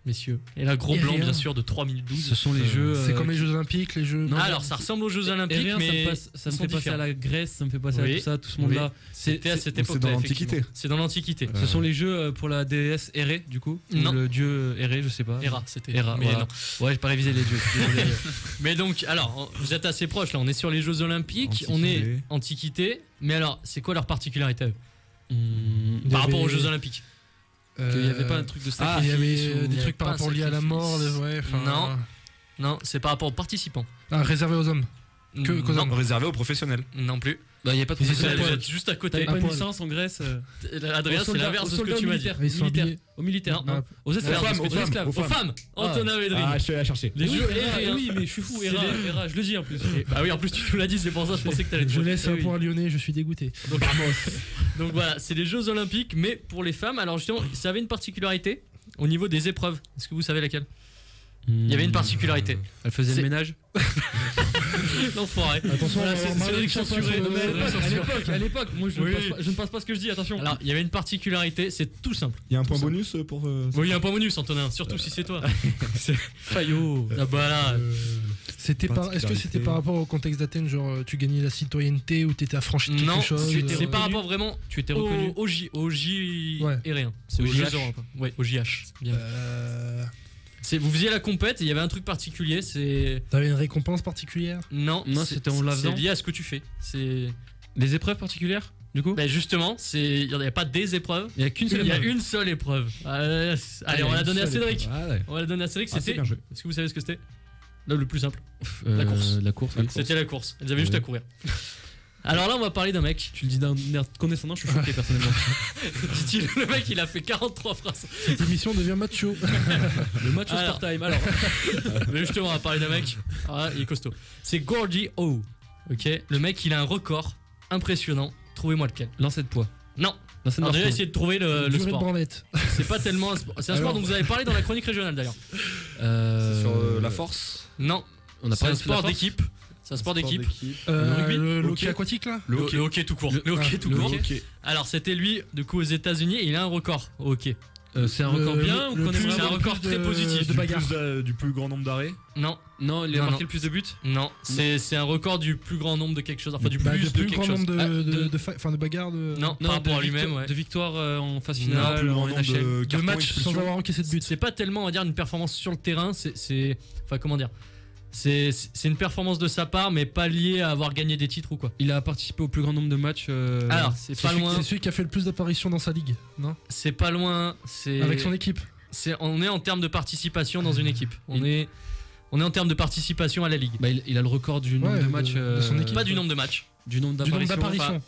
Messieurs. Et là, gros blanc, bien sûr, de 3 minutes 12. Ce sont les jeux. C'est comme les Jeux Olympiques, les jeux. Non, alors, ça ressemble aux Jeux Olympiques, rien, mais. Ça me fait passer à la Grèce, ça me fait passer à tout ça, tout ce monde-là. C'était à cette époque. C'est dans l'Antiquité. C'est dans l'Antiquité. Ce sont les jeux pour la déesse Héré, du coup. Non. Le dieu Héré, je sais pas. Héra, c'était. Héra, mais voilà. non. Ouais, j'ai pas révisé les dieux. Mais donc, alors, vous êtes assez proches là. On est sur les Jeux Olympiques, on est Antiquité. Mais alors, c'est quoi leur particularité par rapport aux Jeux Olympiques? Qu'il n'y avait pas un truc de sacrifice. Il y avait des trucs par rapport liés à la mort. Non, c'est par rapport aux participants. Réservé aux hommes. Non, réservé aux professionnels. Non plus. Bah, il n'y a pas de professionnels. Vous êtes juste à côté. T'avais pas une licence en Grèce. Adrien, c'est l'inverse de ce que tu m'as dit. Aux militaires. Non. Aux esclaves. Aux femmes. Antonin Védrine. Ah, je suis allé la chercher. Les jeux aériens. Oui, mais je suis fou. Héra, je le dis en plus. Bah oui, en plus tu nous l'as dit, c'est pour ça que je pensais que t'allais te Je laisse un point lyonnais, je suis dégoûté. Donc voilà, c'est les Jeux Olympiques, mais pour les femmes. Alors justement, ça avait une particularité au niveau des épreuves. Est-ce que vous savez laquelle? Il y avait une particularité. Elle faisait le ménage. L'enfoiré. Attention, c'est censuré. À l'époque, moi je ne passe pas ce que je dis, attention. Alors, il y avait une particularité, c'est tout simple. Il y a un point bonus pour. Oui, il y a un point bonus, Antonin, surtout si c'est toi. Fayot. Ah bah là. Est-ce que c'était par rapport au contexte d'Athènes, genre tu gagnais la citoyenneté ou t'étais affranchi de quelque chose? Non, c'est par rapport vraiment. Tu étais reconnu au J aérien. C'est au JH. Ouais, au JH. Bien. Vous faisiez la compète et il y avait un truc particulier, T'avais une récompense particulière? Non, c'était en la faisant. C'est lié à ce que tu fais. C'est des épreuves particulières, du coup? Ben justement, il n'y a pas des épreuves. Il y a qu'une seule. Il y a une seule épreuve. Allez, on l'a donné à Cédric. On l'a donné à Cédric. C'était. Est-ce que vous savez ce que c'était? Là, le plus simple. La course. La course. C'était la course. Ils avaient juste à courir. Alors là, on va parler d'un mec. Tu le dis d'un air condescendant, je suis choqué personnellement. Le mec, il a fait 43 phrases. Cette émission devient macho. Le macho Sport Time. Alors, mais justement, on va parler d'un mec. Ah, il est costaud. C'est Gordy O. Ok. Le mec, il a un record impressionnant. Trouvez-moi lequel. Lancer de poids. Non. On a déjà essayé de trouver le sport. C'est pas tellement un sport. C'est un sport dont vous avez parlé dans la chronique régionale d'ailleurs. C'est sur la force. Non. C'est un sport d'équipe. C'est un sport d'équipe. Le rugby, le hockey aquatique là. Le hockey tout court. Le hockey tout court. Alors c'était lui, du coup aux États-Unis, et il a un record au hockey. C'est un record bien ou c'est un record très positif de bagarre. Du plus grand nombre d'arrêts? Non. Non, il a marqué le plus de buts? Non, c'est un record du plus grand nombre de quelque chose. Enfin, du plus de quelque chose. De bagarres de. Non, par rapport à lui-même, ouais. De victoire en phase finale, en NHL. De matchs sans avoir encaissé de but. C'est pas tellement, on va dire, une performance sur le terrain. Enfin, comment dire? C'est une performance de sa part, mais pas liée à avoir gagné des titres ou quoi. Il a participé au plus grand nombre de matchs. Alors, c'est pas loin. C'est celui qui a fait le plus d'apparitions dans sa ligue, non? C'est pas loin. Avec son équipe. On est en termes de participation dans une équipe. On est en termes de participation à la ligue. Bah, il a le record du nombre de matchs. De son équipe. Pas du nombre de matchs. Du nombre d'apparitions.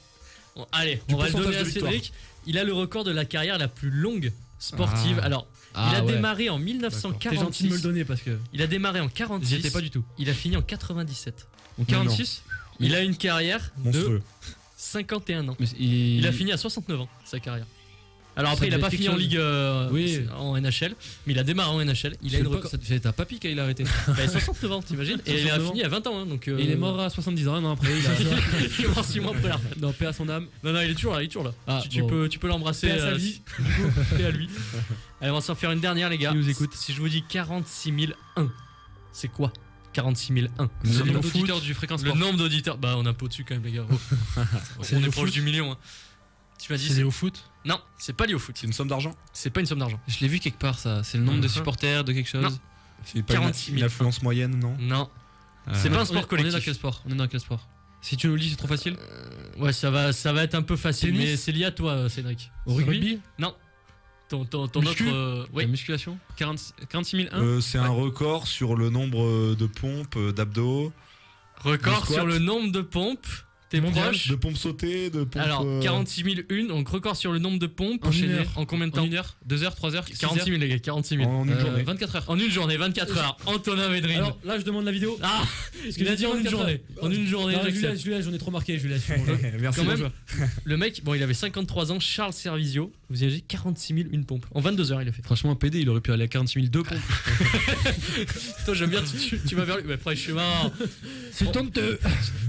Allez, on va le donner à Cédric. Il a le record de la carrière la plus longue sportive. Alors, il a démarré en 1946. T'es gentil de me le donner parce que. Il a démarré en 46. J'y étais pas du tout. Il a fini en 97. En 46 il a une carrière monstrueux. de 51 ans. Mais il a fini à 69 ans, sa carrière. Alors après, il a pas fini en Ligue en NHL, mais il a démarré en NHL. Il a une record. C'était un papy quand il a arrêté. Il a 69 ans, t'imagines. Et il a fini à 20 ans. Hein, donc, il est mort à 70 ans, non, après. Il est mort 6 mois après la retraite. Non, paix à son âme. Non, il est toujours là. Ah, tu peux l'embrasser. Paix à sa vie. Paix à lui. Allez, on va s'en faire une dernière, les gars. Il nous écoute. Si je vous dis 46 001, c'est quoi 46 001? Le nombre d'auditeurs du Fréquence Sport. Le nombre d'auditeurs. Bah, on a un peu au-dessus quand même, les gars. On est proche du million. Hein. Tu m'as dit c'est lié au foot? Non, c'est pas lié au foot. C'est une somme d'argent? C'est pas une somme d'argent. Je l'ai vu quelque part, ça. C'est le nombre de supporters de quelque chose. Non. C'est pas une affluence moyenne, non? Non. C'est pas un sport collectif. On est dans quel sport? Si tu nous le dis, c'est trop facile. Ouais, ça va être un peu facile, tennis, mais c'est lié à toi, Cédric. Au rugby? Non. Ton autre. La musculation 46 001. C'est un record sur le nombre de pompes, d'abdos. Record sur le nombre de pompes. T'es proche. De pompes sautées, de pompes. Alors, 46 001, donc record sur le nombre de pompes. Enchaîné. En combien de temps? En 1 heure, 2 heures, 3 heures, 46 000, les gars, 46 000. En une journée. 24 heures. En une journée, 24 heures. Antonin Védrine. Alors là, je demande la vidéo. Ah, il a dit en une journée. En une journée, je lui laisse, j'en ai trop marqué, je lui laisse. Merci. Quand même, le mec, bon, il avait 53 ans, Charles Servisio. Vous avez dit 46 000 une pompe. En 22 heures, il a fait. Franchement, PD, il aurait pu aller à 46 000 deux pompes. Toi, j'aime bien, tu vas vers lui. Mais frère, je suis marrant. C'est le temps de te.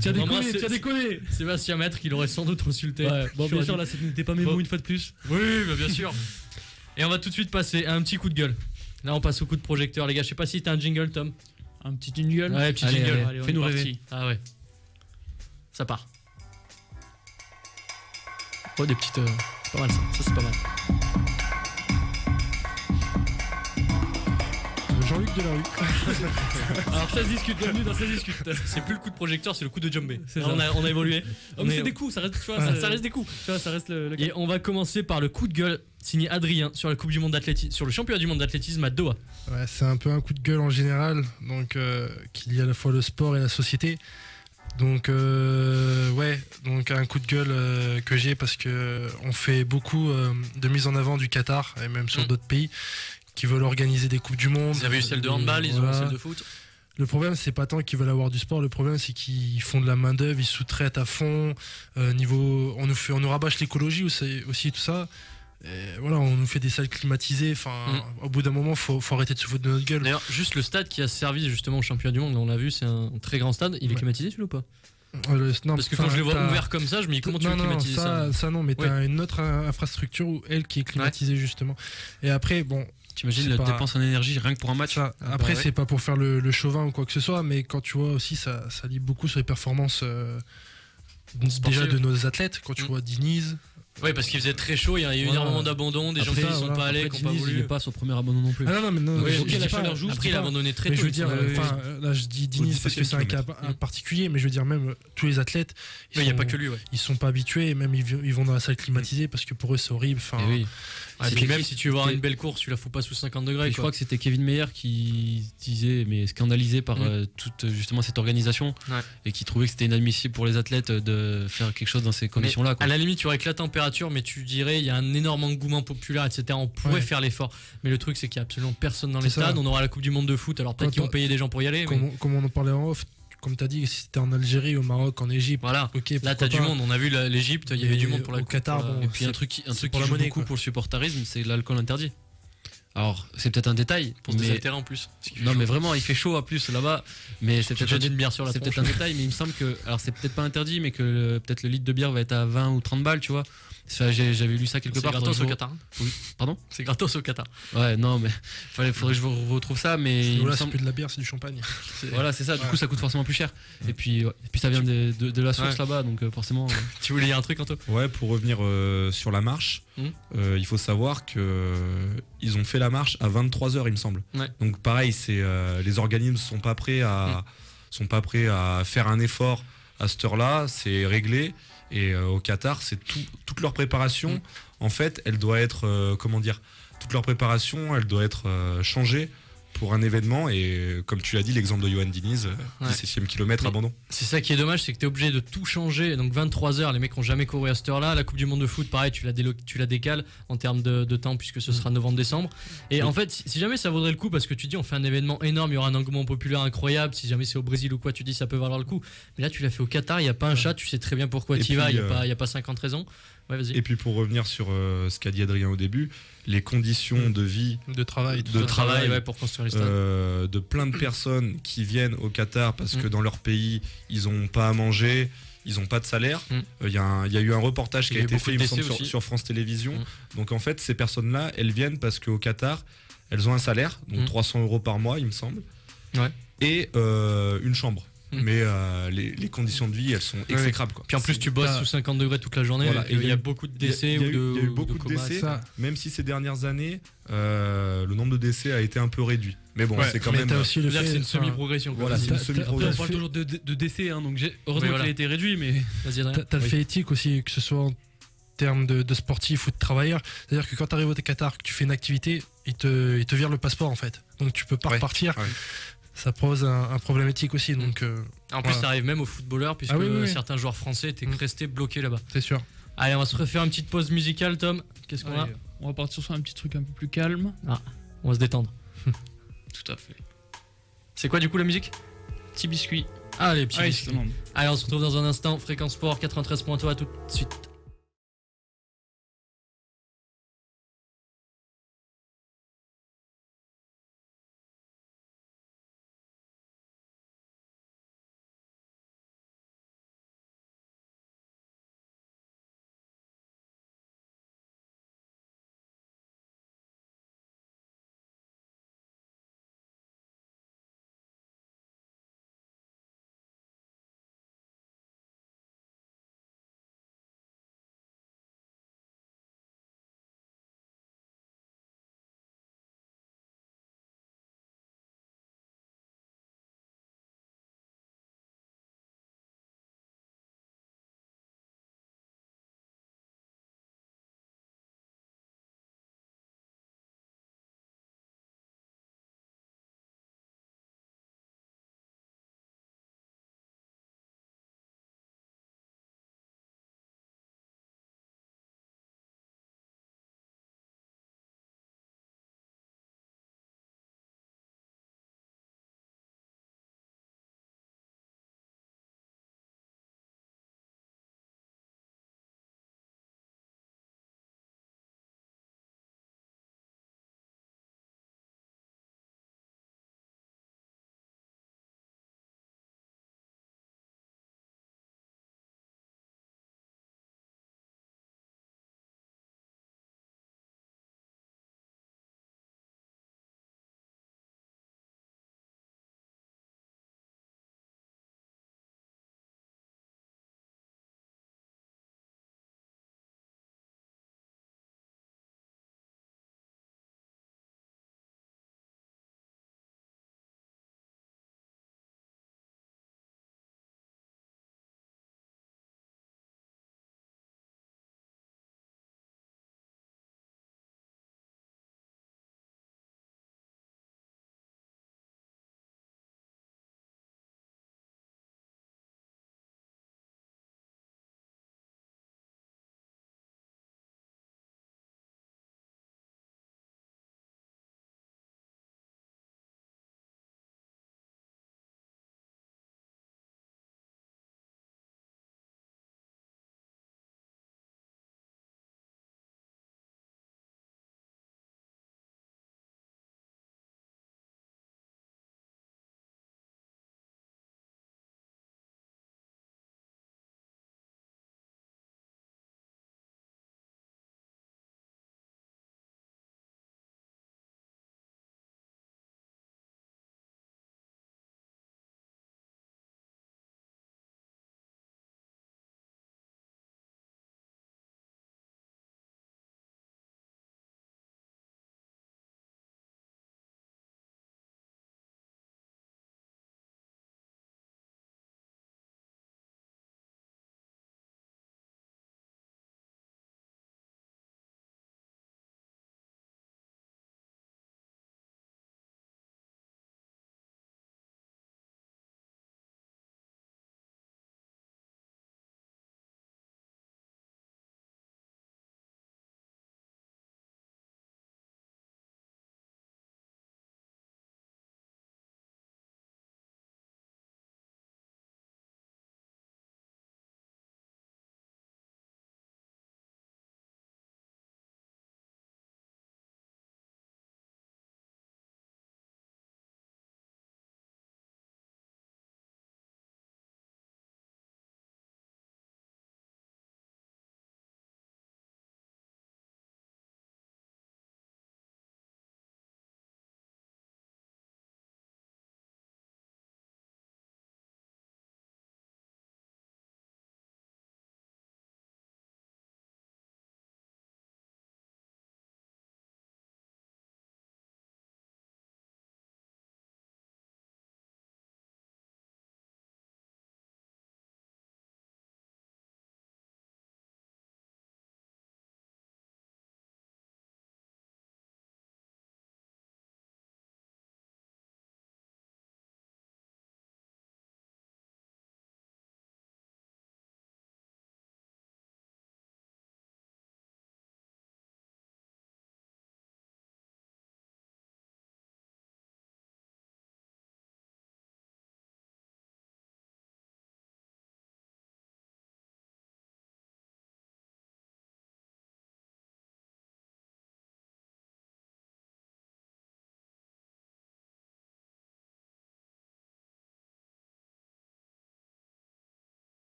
Tu as déconné. Sébastien Maître, qu'il aurait sans doute insulté. Ouais, bon, bien sûr, là, ce n'était pas mes mots une fois de plus. Oui, bah, bien sûr. Et on va tout de suite passer à un petit coup de gueule. Là, on passe au coup de projecteur, les gars. Je sais pas si t'as un jingle, Tom. Un petit jingle? Ouais, petit jingle. Allez, fais-nous rêver. Ah ouais. Ça part. Oh, des petites. C'est pas mal ça. Ça, c'est pas mal. Jean-Luc Delarue. Alors ça se discute, bienvenue dans ça se discute. C'est plus le coup de projecteur, c'est le coup de djembé. On a évolué. C'est des coups, ça reste, tu vois, ça reste des coups. Tu vois, ça reste le Et on va commencer par le coup de gueule signé Adrien sur la Coupe du Monde d'athlétisme, sur le championnat du monde d'athlétisme à Doha. Ouais, c'est un peu un coup de gueule en général, donc qui lie à la fois le sport et la société. Donc donc un coup de gueule que j'ai parce que on fait beaucoup de mise en avant du Qatar et même sur d'autres pays qui veulent organiser des coupes du monde. Ils avaient eu celle de handball, ils ont eu celle de foot. Le problème, c'est pas tant qu'ils veulent avoir du sport, le problème, c'est qu'ils font de la main-d'œuvre, ils sous-traitent à fond. On nous rabâche l'écologie aussi, tout ça. Et voilà, on nous fait des salles climatisées. Enfin, au bout d'un moment, faut arrêter de se foutre de notre gueule. D'ailleurs, juste le stade qui a servi justement au championnat du monde, là, on l'a vu, c'est un très grand stade. Il est climatisé, celui-là ou pas? Non, parce que quand je le vois ouvert comme ça, je me dis comment tu veux climatiser ça non, mais t'as une autre infrastructure où elle qui est climatisée justement. Et après, bon. T'imagines la dépense en énergie rien que pour un match. Après, c'est pas pour faire le chauvin ou quoi que ce soit, mais quand tu vois aussi, ça lie beaucoup sur les performances déjà de nos athlètes. Quand tu vois Diniz. Oui, parce qu'il faisait très chaud, il y a eu énormément d'abandon, des gens qui ne sont pas allés, qui n'ont pas voulu. Il n'est pas son premier abandon non plus. Ah non, mais non, la chaleur joue. Après, il a abandonné très tôt. Je veux dire, là, je dis Diniz parce que c'est un cas particulier, mais je veux dire, même tous les athlètes, il n'y a pas que lui. Ils sont pas habitués, et même ils vont dans la salle climatisée parce que pour eux, c'est horrible. Et puis même si tu veux voir une belle course, tu la fous pas sous 50 degrés. Je crois que c'était Kevin Meyer qui disait, mais scandalisé par toute justement cette organisation, et qui trouvait que c'était inadmissible pour les athlètes de faire quelque chose dans ces conditions-là. À la limite, tu aurais que la température, mais tu dirais il y a un énorme engouement populaire, etc. On pourrait faire l'effort, mais le truc c'est qu'il y a absolument personne dans les stades. On aura la Coupe du Monde de foot, alors peut-être qu'ils vont payer des gens pour y aller. Comme on en parlait en off. Comme tu as dit, si c'était en Algérie, au Maroc, en Égypte. Voilà. Là, tu as du monde. On a vu l'Égypte, il y avait du monde pour la Coupe. Qatar. Et puis un truc qui joue beaucoup pour le supporterisme, c'est l'alcool interdit. Alors, c'est peut-être un détail. Pour se désaltérer en plus. Non, mais vraiment, il fait chaud en plus là-bas. Mais c'est peut-être une bière sur la tronche. C'est peut-être un détail, mais il me semble que. Alors, c'est peut-être pas interdit, mais que peut-être le litre de bière va être à 20 ou 30 balles, tu vois. J'avais lu ça quelque part. C'est gratos au Qatar. Oui. Pardon? C'est gratos au Qatar. Ouais, non, mais faudrait que je retrouve ça. Mais c'est plus de la bière, c'est du champagne. Voilà, c'est ça. Du coup, ça coûte forcément plus cher. Et puis ça vient de la source là-bas, donc forcément. Tu voulais dire un truc, Anto? Ouais, pour revenir sur la marche, il faut savoir qu'ils ont fait la marche à 23h, il me semble. Donc pareil, les organismes sont pas prêts à faire un effort à cette heure-là. C'est réglé. Et au Qatar, c'est toute leur préparation. En fait, elle doit être, toute leur préparation, elle doit être changée pour un événement. Et comme tu l'as dit, l'exemple de Johan Diniz, 17e kilomètre, abandon. C'est ça qui est dommage, c'est que tu es obligé de tout changer. Donc 23h, les mecs n'ont jamais couru à cette heure-là. La Coupe du Monde de foot, pareil, tu la décales en termes de temps, puisque ce sera novembre-décembre. Et en fait, si jamais ça vaudrait le coup, parce que tu dis on fait un événement énorme, il y aura un engouement populaire incroyable, si jamais c'est au Brésil ou quoi, tu dis ça peut valoir le coup. Mais là, tu l'as fait au Qatar, il n'y a pas un chat, tu sais très bien pourquoi tu y vas, il n'y a pas 50 raisons. Ouais, vas-y. Et puis pour revenir sur ce qu'a dit Adrien au début, les conditions de vie, de travail pour construire les stades, de plein de personnes qui viennent au Qatar parce que dans leur pays ils n'ont pas à manger, ils n'ont pas de salaire. Il y a eu un reportage qui a été fait sur France Télévisions. Donc en fait ces personnes-là, elles viennent parce qu'au Qatar, elles ont un salaire, donc 300 € par mois il me semble, et une chambre. Mais les conditions de vie, elles sont exécrables, quoi. Puis en plus, tu bosses sous 50 degrés toute la journée. Voilà, il y a beaucoup de décès. Il y a eu beaucoup de décès, même si ces dernières années, le nombre de décès a été un peu réduit. Mais bon, c'est quand même. C'est une semi-progression. Voilà, c'est une semi-progression. On parle toujours de décès, hein, donc heureusement qu'il a été réduit. Mais t'as le fait éthique aussi, que ce soit en termes de sportif ou de travailleur. C'est-à-dire que quand tu arrives au Qatar, que tu fais une activité, ils te virent le passeport en fait. Donc tu peux pas repartir. Ça pose un problème éthique aussi. Donc, en plus, ça arrive même aux footballeurs, puisque certains joueurs français étaient restés bloqués là-bas. C'est sûr. Allez, on va se refaire une petite pause musicale, Tom. Qu'est-ce qu'on a ? On va partir sur un petit truc un peu plus calme. On va se détendre. Tout à fait. C'est quoi du coup la musique ? Petit biscuit. Allez, petit biscuit. Allez, on se retrouve dans un instant. Fréquence Sport 93.3, à tout de suite.